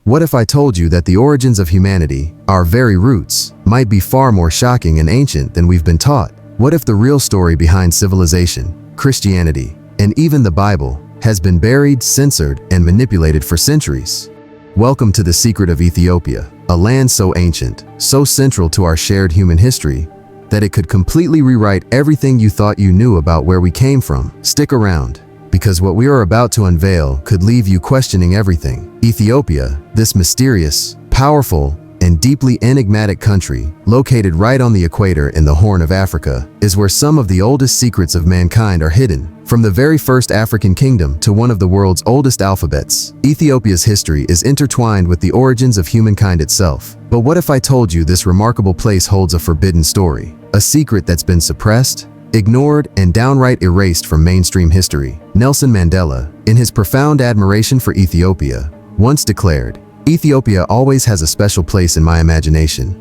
What if I told you that the origins of humanity, our very roots, might be far more shocking and ancient than we've been taught? What if the real story behind civilization, Christianity, and even the Bible has been buried, censored, and manipulated for centuries? Welcome to the secret of Ethiopia, a land so ancient, so central to our shared human history, that it could completely rewrite everything you thought you knew about where we came from. Stick around, because what we are about to unveil could leave you questioning everything. Ethiopia, this mysterious, powerful, and deeply enigmatic country, located right on the equator in the Horn of Africa, is where some of the oldest secrets of mankind are hidden. From the very first African kingdom to one of the world's oldest alphabets, Ethiopia's history is intertwined with the origins of humankind itself. But what if I told you this remarkable place holds a forbidden story, a secret that's been suppressed, ignored, and downright erased from mainstream history? Nelson Mandela, in his profound admiration for Ethiopia, once declared, "Ethiopia always has a special place in my imagination.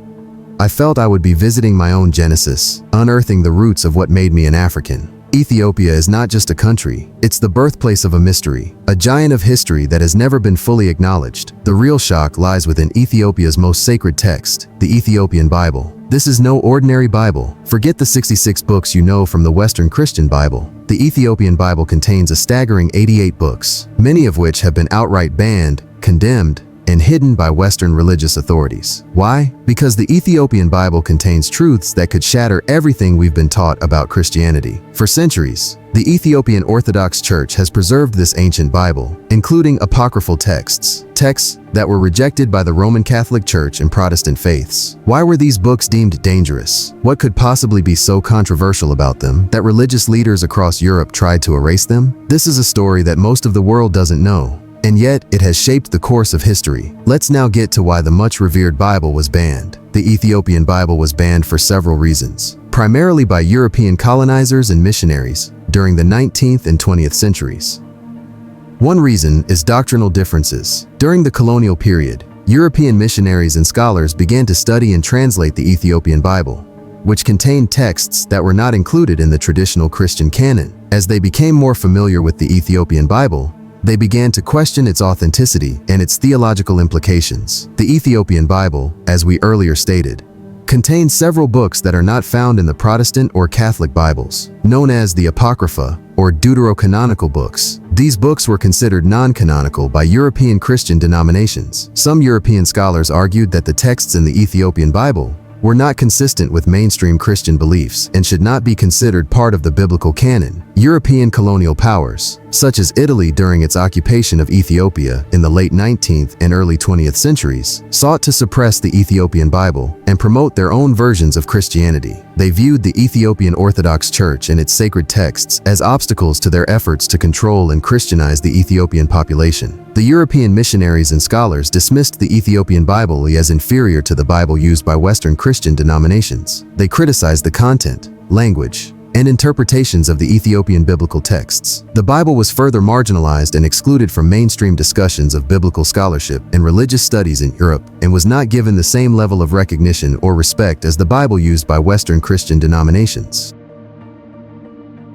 I felt I would be visiting my own genesis, unearthing the roots of what made me an African." Ethiopia is not just a country, it's the birthplace of a mystery, a giant of history that has never been fully acknowledged. The real shock lies within Ethiopia's most sacred text, the Ethiopian Bible. This is no ordinary Bible. Forget the 66 books you know from the Western Christian Bible. The Ethiopian Bible contains a staggering 88 books, many of which have been outright banned, condemned, and hidden by Western religious authorities. Why? Because the Ethiopian Bible contains truths that could shatter everything we've been taught about Christianity. For centuries, the Ethiopian Orthodox Church has preserved this ancient Bible, including apocryphal texts that were rejected by the Roman Catholic Church and Protestant faiths. Why were these books deemed dangerous? What could possibly be so controversial about them that religious leaders across Europe tried to erase them? This is a story that most of the world doesn't know, and yet it has shaped the course of history. Let's now get to why the much-revered Bible was banned. The Ethiopian Bible was banned for several reasons, primarily by European colonizers and missionaries during the 19th and 20th centuries. One reason is doctrinal differences. During the colonial period, European missionaries and scholars began to study and translate the Ethiopian Bible, which contained texts that were not included in the traditional Christian canon. As they became more familiar with the Ethiopian Bible, they began to question its authenticity and its theological implications. The Ethiopian Bible, as we earlier stated, contains several books that are not found in the Protestant or Catholic Bibles, known as the Apocrypha or deuterocanonical books. These books were considered non-canonical by European Christian denominations. Some European scholars argued that the texts in the Ethiopian Bible were not consistent with mainstream Christian beliefs and should not be considered part of the biblical canon. European colonial powers, such as Italy during its occupation of Ethiopia in the late 19th and early 20th centuries, sought to suppress the Ethiopian Bible and promote their own versions of Christianity. They viewed the Ethiopian Orthodox Church and its sacred texts as obstacles to their efforts to control and Christianize the Ethiopian population. The European missionaries and scholars dismissed the Ethiopian Bible as inferior to the Bible used by Western Christian denominations. They criticized the content, language, and interpretations of the Ethiopian biblical texts. The Bible was further marginalized and excluded from mainstream discussions of biblical scholarship and religious studies in Europe, and was not given the same level of recognition or respect as the Bible used by Western Christian denominations.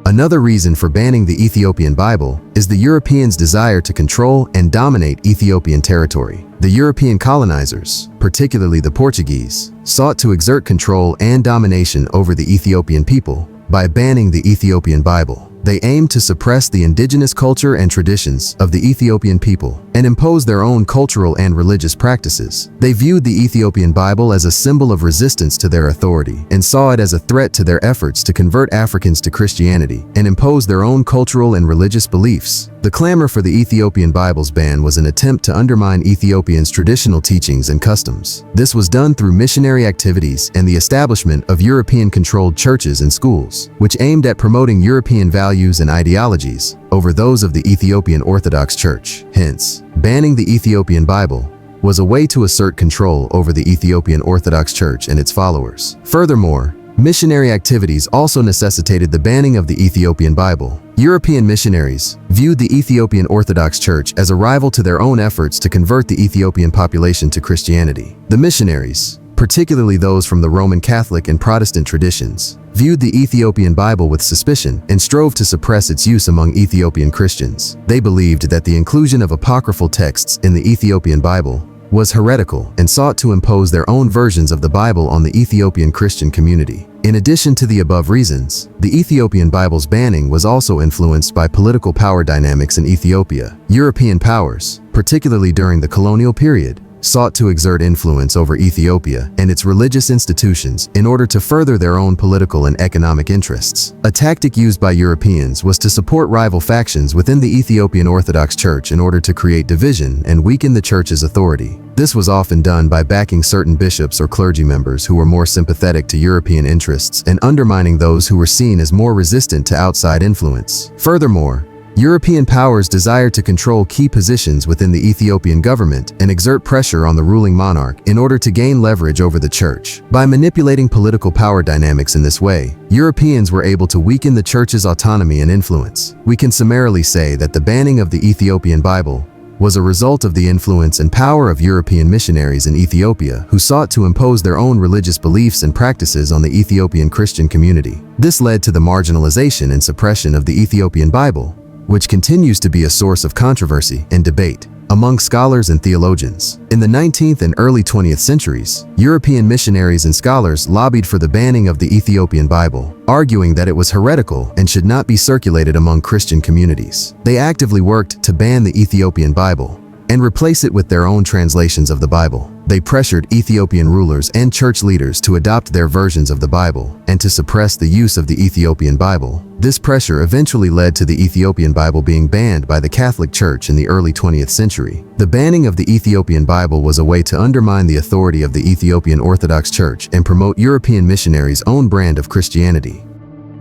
Another reason for banning the Ethiopian Bible is the Europeans' desire to control and dominate Ethiopian territory. The European colonizers, particularly the Portuguese, sought to exert control and domination over the Ethiopian people by banning the Ethiopian Bible. They aimed to suppress the indigenous culture and traditions of the Ethiopian people and impose their own cultural and religious practices. They viewed the Ethiopian Bible as a symbol of resistance to their authority and saw it as a threat to their efforts to convert Africans to Christianity and impose their own cultural and religious beliefs. The clamor for the Ethiopian Bible's ban was an attempt to undermine Ethiopians' traditional teachings and customs. This was done through missionary activities and the establishment of European-controlled churches and schools, which aimed at promoting European values and ideologies over those of the Ethiopian Orthodox Church. Hence, banning the Ethiopian Bible was a way to assert control over the Ethiopian Orthodox Church and its followers. Furthermore, missionary activities also necessitated the banning of the Ethiopian Bible. European missionaries viewed the Ethiopian Orthodox Church as a rival to their own efforts to convert the Ethiopian population to Christianity. The missionaries, particularly those from the Roman Catholic and Protestant traditions, viewed the Ethiopian Bible with suspicion and strove to suppress its use among Ethiopian Christians. They believed that the inclusion of apocryphal texts in the Ethiopian Bible was heretical and sought to impose their own versions of the Bible on the Ethiopian Christian community. In addition to the above reasons, the Ethiopian Bible's banning was also influenced by political power dynamics in Ethiopia. European powers, particularly during the colonial period, sought to exert influence over Ethiopia and its religious institutions in order to further their own political and economic interests. A tactic used by Europeans was to support rival factions within the Ethiopian Orthodox Church in order to create division and weaken the church's authority. This was often done by backing certain bishops or clergy members who were more sympathetic to European interests and undermining those who were seen as more resistant to outside influence. Furthermore, European powers desired to control key positions within the Ethiopian government and exert pressure on the ruling monarch in order to gain leverage over the church. By manipulating political power dynamics in this way, Europeans were able to weaken the church's autonomy and influence. We can summarily say that the banning of the Ethiopian Bible was a result of the influence and power of European missionaries in Ethiopia who sought to impose their own religious beliefs and practices on the Ethiopian Christian community. This led to the marginalization and suppression of the Ethiopian Bible, which continues to be a source of controversy and debate among scholars and theologians. In the 19th and early 20th centuries, European missionaries and scholars lobbied for the banning of the Ethiopian Bible, arguing that it was heretical and should not be circulated among Christian communities. They actively worked to ban the Ethiopian Bible and replace it with their own translations of the Bible. They pressured Ethiopian rulers and church leaders to adopt their versions of the Bible and to suppress the use of the Ethiopian Bible. This pressure eventually led to the Ethiopian Bible being banned by the Catholic Church in the early 20th century. The banning of the Ethiopian Bible was a way to undermine the authority of the Ethiopian Orthodox Church and promote European missionaries' own brand of Christianity.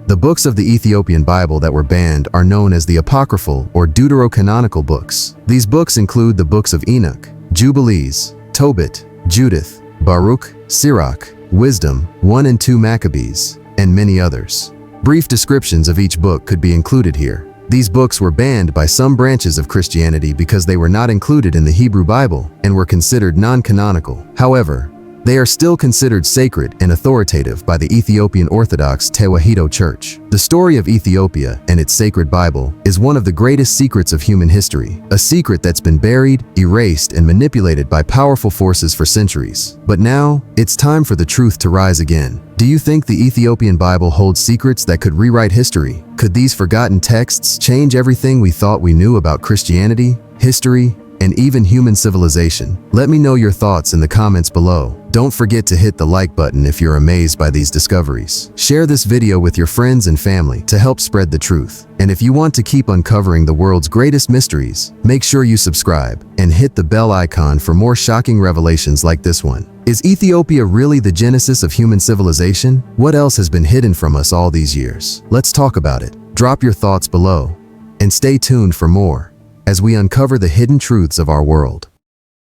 The books of the Ethiopian Bible that were banned are known as the Apocryphal or Deuterocanonical books. These books include the books of Enoch, Jubilees, Tobit, Judith, Baruch, Sirach, Wisdom, 1 and 2 Maccabees, and many others. Brief descriptions of each book could be included here. These books were banned by some branches of Christianity because they were not included in the Hebrew Bible and were considered non-canonical. However, they are still considered sacred and authoritative by the Ethiopian Orthodox Tewahedo Church. The story of Ethiopia and its sacred Bible is one of the greatest secrets of human history, a secret that's been buried, erased, and manipulated by powerful forces for centuries. But now, it's time for the truth to rise again. Do you think the Ethiopian Bible holds secrets that could rewrite history? Could these forgotten texts change everything we thought we knew about Christianity, history, and even human civilization? Let me know your thoughts in the comments below. Don't forget to hit the like button if you're amazed by these discoveries. Share this video with your friends and family to help spread the truth. And if you want to keep uncovering the world's greatest mysteries, make sure you subscribe and hit the bell icon for more shocking revelations like this one. Is Ethiopia really the genesis of human civilization? What else has been hidden from us all these years? Let's talk about it. Drop your thoughts below and stay tuned for more as we uncover the hidden truths of our world.